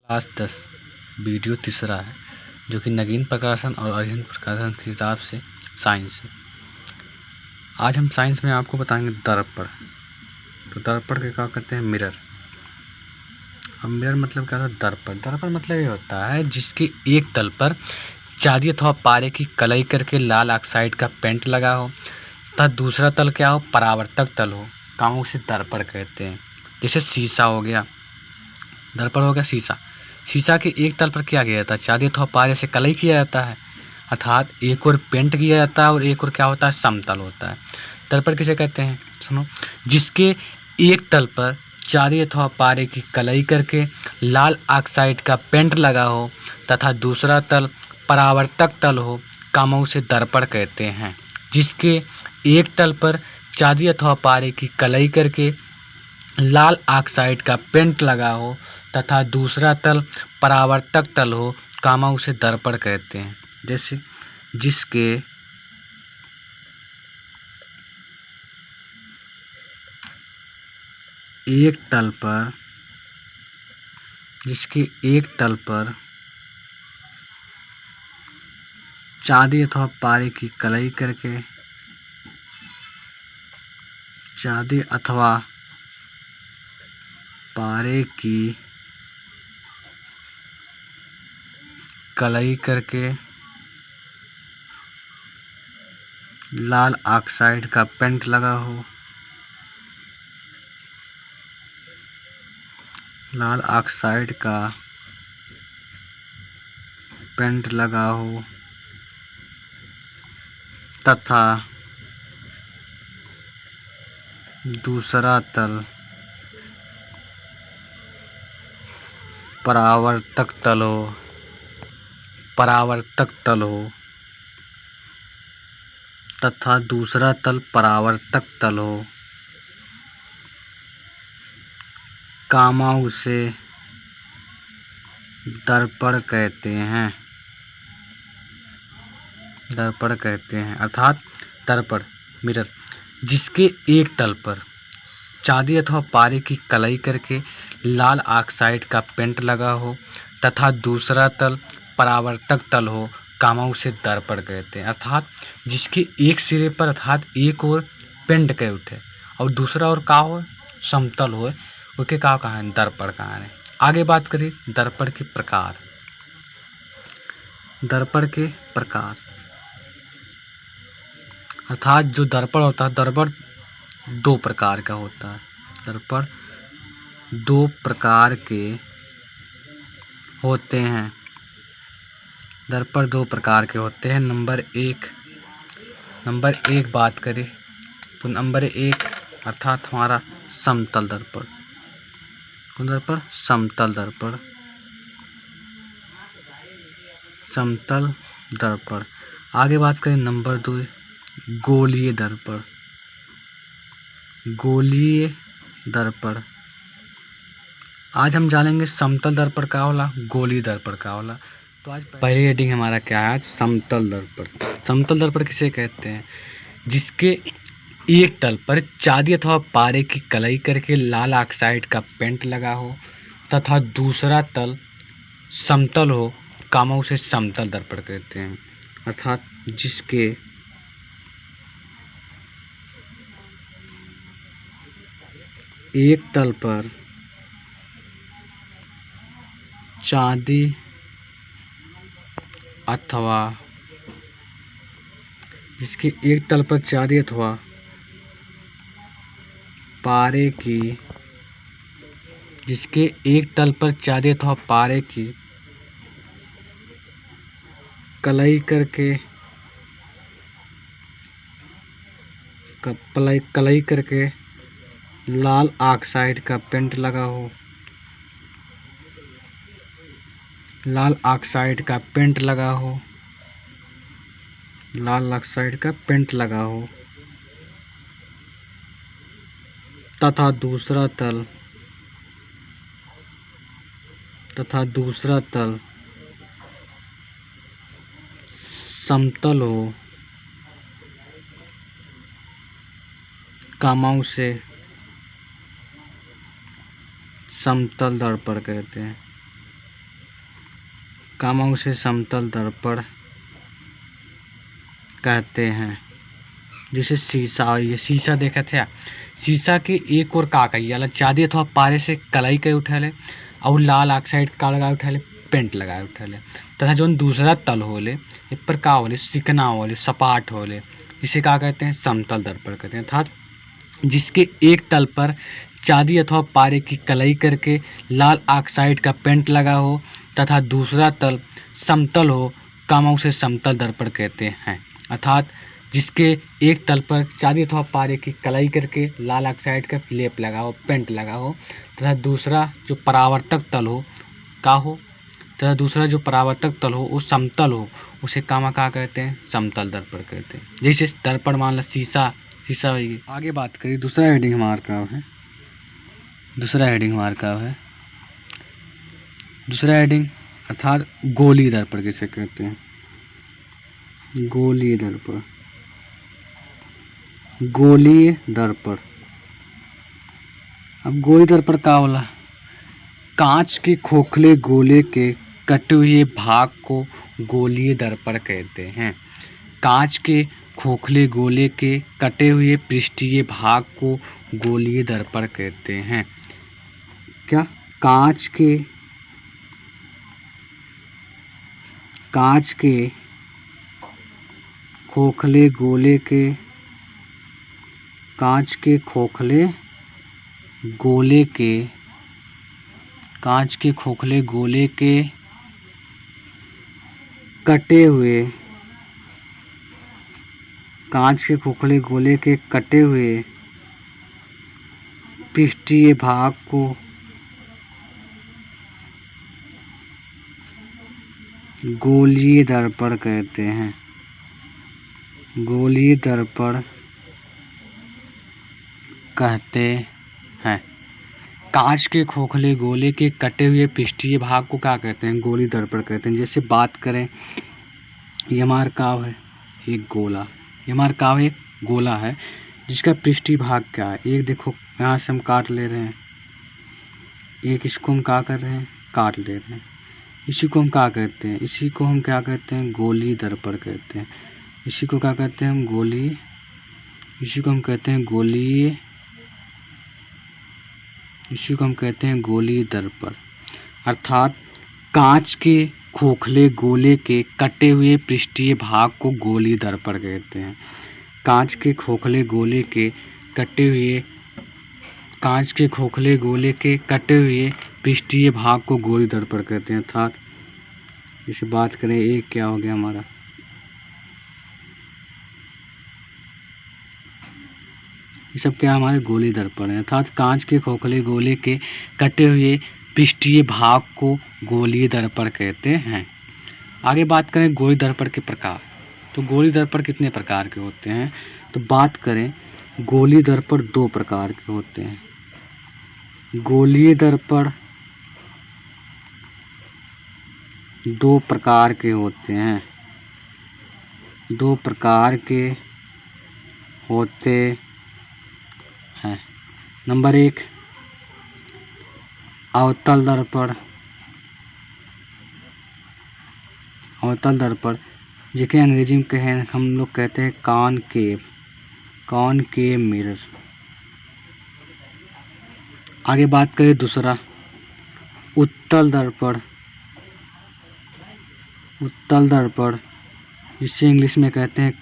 आज 10 वीडियो तीसरा है जो कि नगीन प्रकाशन और अरिहंत प्रकाशन की किताब से साइंस है। आज हम साइंस में आपको बताएंगे दर्पण। तो दर्पण के क्या कहते हैं? मिरर। अब मिरर मतलब क्या होता है? दर्पण। दर्पण मतलब ये होता है जिसके एक तल पर चांदी अथवा पारे की कलई करके लाल ऑक्साइड का पेंट लगा हो तथा दूसरा तल क्या हो? परावर्तक तल हो, कामों से दर्पण कहते हैं। जैसे शीशा हो गया, दर्पण हो गया शीशा। शीशा के एक तल पर क्या किया जाता है? चांदी अथवा पारे से कलई किया जाता है, अर्थात एक और पेंट किया जाता है और एक और क्या होता है? समतल होता है। दर्पण किसे कहते हैं? सुनो, जिसके एक तल पर चांदी अथवा पारे की कलई करके लाल ऑक्साइड का पेंट लगा हो तथा दूसरा तल परावर्तक तल हो, कामों से दर्पण कहते हैं। जिसके एक तल पर चांदी अथवा पारे की कलई करके लाल ऑक्साइड का पेंट लगा हो तथा दूसरा तल परावर्तक तल हो, कामा उसे दर्पण कहते हैं। जैसे जिसके एक तल पर चांदी अथवा पारे की कलई करके चांदी अथवा पारे की कलई करके लाल ऑक्साइड का पेंट लगा हो, लाल ऑक्साइड का पेंट लगा हो तथा दूसरा तल परावर्तक तल हो तथा दूसरा तल परावर्तक तल हो, कामा उसे दर्पण कहते हैं। दर्पण कहते हैं अर्थात दर्पण मिरर, जिसके एक तल पर चांदी अथवा पारे की कलई करके लाल ऑक्साइड का पेंट लगा हो तथा दूसरा तल परावर्तक तल हो, कामा उसे दर्पण कहते हैं। अर्थात जिसके एक सिरे पर अर्थात एक और पेंट के उठे और दूसरा और का हो? समतल हो, उसके का कहा है? दर्पण कहा है। आगे बात करें दर्पण के प्रकार। दर्पण के प्रकार अर्थात जो दर्पण होता है, दर्पण दो प्रकार का होता है। दर्पण दो प्रकार के होते हैं। दर्पण दो प्रकार के होते हैं। नंबर एक बात करें तो नंबर एक अर्थात हमारा समतल दर्पण। दर्पण समतल दर्पण, समतल दर्पण। आगे बात करें नंबर दो गोलीय दर्पण। गोलीय दर्पण। आज हम जानेंगे समतल दर्पण का होला, गोलीय दर्पण का होला। तो आज पहली हेडिंग हमारा क्या है? आज समतल दर्पण। समतल दर्पण किसे कहते हैं? जिसके एक तल पर चांदी अथवा पारे की कलई करके लाल ऑक्साइड का पेंट लगा हो तथा दूसरा तल समतल हो, कामा उसे समतल दर्पण कहते हैं। अर्थात जिसके एक तल पर चांदी अथवा जिसके एक तल पर चांदी अथवा पारे की जिसके एक तल पर चांदी अथवा पारे की कलई करके लाल ऑक्साइड का पेंट लगा हो, लाल ऑक्साइड का पेंट लगा हो, लाल ऑक्साइड का पेंट लगा हो तथा दूसरा तल समतल हो, कामा उसे समतल दर्पण कहते हैं। कामा उसे समतल दर्पण कहते हैं। जैसे शीशा, ये शीशा देखा था, शीशा के एक और का कही चाँदी अथवा पारे से कलाई के उठले और लाल ऑक्साइड का लगा उठले, पेंट लगा उठले, तथा जो दूसरा तल होले इस पर का होले चिकना होले सपाट होले, इसे क्या कहते हैं समतल दर्पण कहते हैं। अर्थात जिसके एक तल पर चांदी अथवा पारे की कलाई करके लाल ऑक्साइड का पेंट लगा हो तथा दूसरा तल समतल हो, कामा उसे समतल दर्पण कहते हैं। अर्थात जिसके एक तल पर चांदी अथवा पारे की कलाई करके लाल ऑक्साइड का लेप लगा हो, पेंट लगा हो, तथा दूसरा जो परावर्तक तल हो का हो, तथा दूसरा जो परावर्तक तल हो वो समतल हो, उसे कामा का कहते हैं समतल दर्पण कहते हैं। जैसे दर्पण मान लो शीशा होगी। आगे बात करिए दूसरा हेडिंग हमारा क्या है। दूसरा हेडिंग अर्थात गोलीय दर्पण किसे कहते हैं। गोलीय दर्पण। अब गोलीय दर्पण का होला, कांच के खोखले गोले के कटे हुए भाग को गोलीय दर्पण कहते हैं। कांच के खोखले गोले के कटे हुए पृष्ठीय भाग को गोलीय दर्पण कहते हैं। क्या? कांच के खोखले गोले के कटे हुए पृष्ठीय भाग को गोलीय दर्पण कहते हैं। गोलीय दर्पण कहते हैं। कांच के खोखले गोले के कटे हुए पृष्ठीय भाग को क्या कहते हैं? गोलीय दर्पण कहते हैं। जैसे बात करें, ये हमारा काव है एक गोला, ये हमारा काव एक गोला है जिसका पृष्ठीय भाग क्या है, एक देखो यहाँ से हम काट ले रहे हैं, एक इसको हम क्या कर रहे हैं काट ले रहे हैं, इसी को हम क्या कहते हैं? इसी को हम क्या कहते हैं? गोलीय दर्पण कहते हैं। इसी को क्या कहते हैं हम? गोलीय दर्पण। अर्थात कांच के खोखले गोले के कटे हुए पृष्ठीय भाग को गोलीय दर्पण कहते हैं। कांच के खोखले गोले के कटे हुए पृष्ठीय भाग को गोलीय दर्पण कहते हैं। अर्थात इसे बात करें, एक क्या हो गया हमारा, ये सब क्या हमारे गोलीय दर्पण है। अर्थात कांच के खोखले गोले के कटे हुए पृष्ठीय भाग को गोलीय दर्पण कहते हैं। आगे बात करें गोलीय दर्पण के प्रकार। तो गोलीय दर्पण कितने प्रकार के होते हैं? तो बात करें, गोलीय दर्पण दो प्रकार के होते हैं। गोलीय दर्पण दो प्रकार के होते हैं। नंबर एक, अवतल दर्पण जिसे अंग्रेजी में हम लोग कहते हैं कॉनकेव मिरर। आगे बात करें दूसरा, उत्तल दर्पण जिसे इंग्लिश में कहते हैं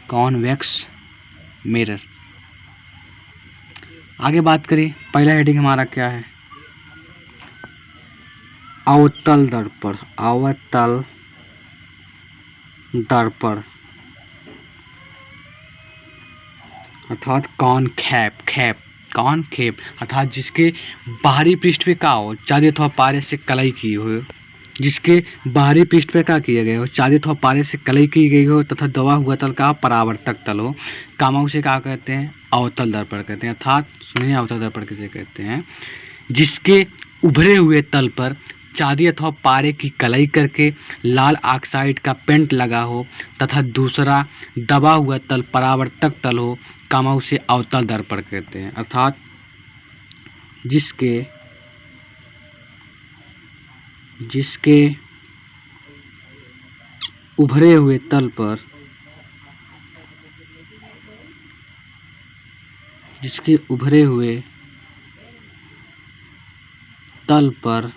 कॉन्वेक्स मिरर। आगे बात करें, पहला हेडिंग हमारा क्या है? अवतल दर्पण। अर्थात कॉनकेव अर्थात जिसके बाहरी पृष्ठ पे क्या हो, चांदी अथवा पारे से कलाई की हो, जिसके बाहरी पृष्ठ पे क्या किया गया हो, चांदी अथवा पारे से कलाई की गई हो तथा दबा हुआ तल का परावर्तक तल हो, कामा उसे क्या कहते हैं? अवतल दर्पण कहते हैं। अर्थात सुनिए, अवतल दर्पण किसे कहते हैं? जिसके उभरे हुए तल पर चांदी अथवा पारे की कलाई करके लाल ऑक्साइड का पेंट लगा हो तथा दूसरा दबा हुआ तल परावर्तक तल हो, कामा उसे अवतल दर्पण कहते हैं। अर्थात जिसके उभरे हुए तल पर जिसके उभरे हुए तल पर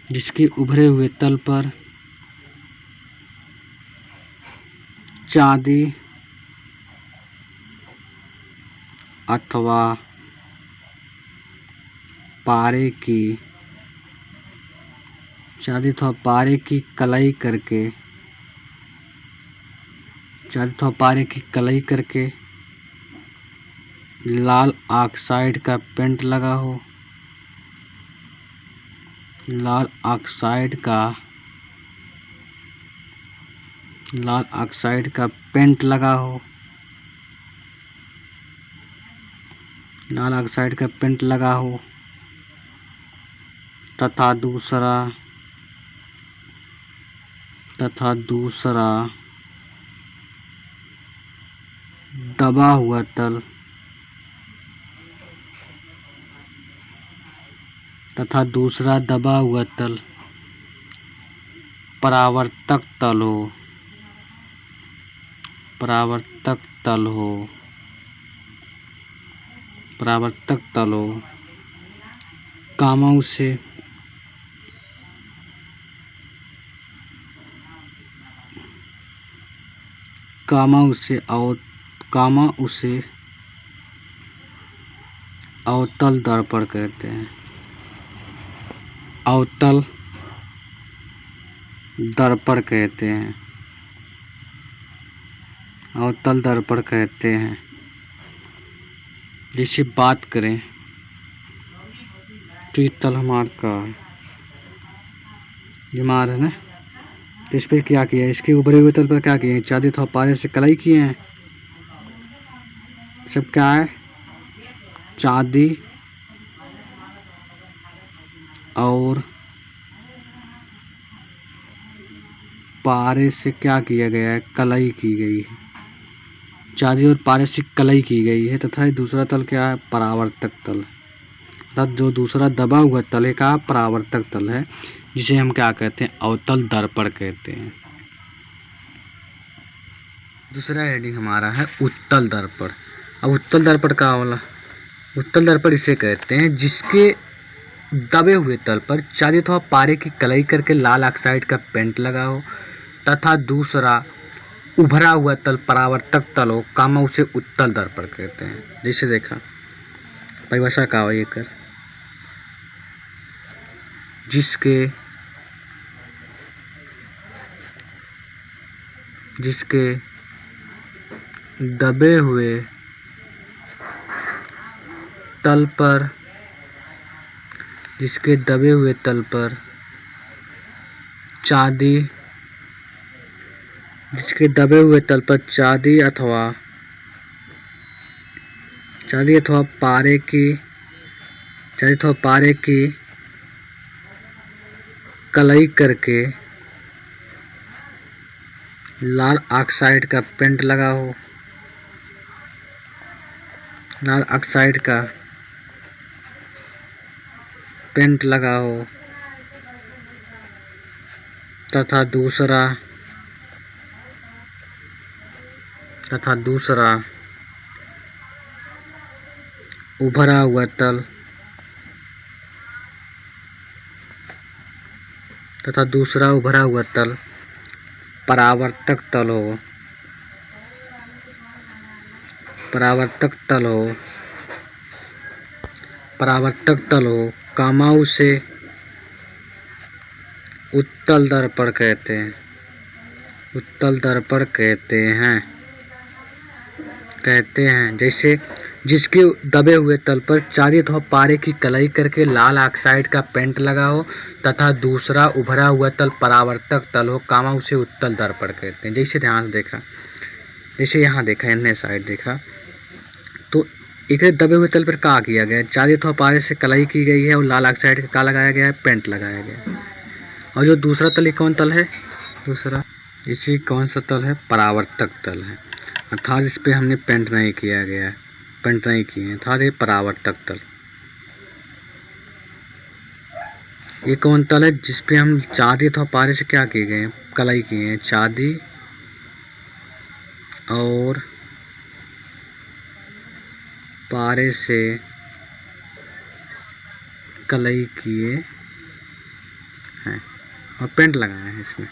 जिसके उभरे हुए तल पर चांदी अथवा पारे की कलाई करके लाल ऑक्साइड का पेंट लगा हो, लाल ऑक्साइड का पेंट लगा हो, लाल ऑक्साइड का पेंट लगा हो तथा दूसरा दबा हुआ तल परावर्तक तल हो कामा उसे अवतल दर्पण कहते हैं। अवतल दर्पण कहते हैं। जैसे बात करें तो ये तल हमारा का जमार है ना, तो इस पर क्या किया, इसके उभरे हुए तल पर क्या किए, चांदी अथवा पारे से कलाई किए हैं। सब क्या है, चांदी और पारे से क्या किया गया है, कलाई की गई है। चांदी और पारे से कलाई की गई है तथा दूसरा तल क्या है, परावर्तक तल। अर्थात जो दूसरा दबा हुआ तल है का परावर्तक तल है, जिसे हम क्या कहते हैं, अवतल दर्पण कहते हैं। दूसरा हेडिंग हमारा है उत्तल दर्पण। अब उत्तल दर्पण का वाला, उत्तल दर्पण इसे कहते हैं जिसके दबे हुए तल पर चांदी अथवा पारे की कलाई करके लाल ऑक्साइड का पेंट लगा हो तथा दूसरा उभरा हुआ तल परावर्तक तल हो, कामा उसे उत्तल दर्पण कहते हैं। जैसे देखा परिभाषा का हो, ये कर जिसके दबे हुए तल पर चांदी अथवा पारे की कलाई करके लाल ऑक्साइड का पेंट लगा हो, लाल ऑक्साइड का पेंट लगा हो तथा दूसरा उभरा हुआ तल परावर्तक तल हो, कामा उसे उत्तल दर्पण कहते हैं। जैसे जिसके दबे हुए तल पर चांदी अथवा पारे की कलाई करके लाल ऑक्साइड का पेंट लगा हो तथा दूसरा उभरा हुआ तल परावर्तक तल हो, कामा उसे उत्तल दर्पण कहते हैं। जैसे ध्यान से देखा, जैसे यहाँ देखा, इन्हें साइड देखा तो एक दबे हुए तल पर क्या किया गया है, चांदी अथवा पारे से कलाई की गई है और लाल ऑक्साइड का क्या लगाया गया है, पेंट लगाया गया है। और जो दूसरा तल ये कौन तल है, दूसरा इसी कौन सा तल है, परावर्तक तल है। अर्थात इस पर हमने पेंट नहीं किए हैं, अर्थात ये परावर्तक तल। ये कौन तल है जिस पे हम चांदी अथवा पारे से क्या किए गए हैं, कलाई किए हैं, चांदी और पारे से कलाई किए हैं और पेंट लगाए हैं इसमें।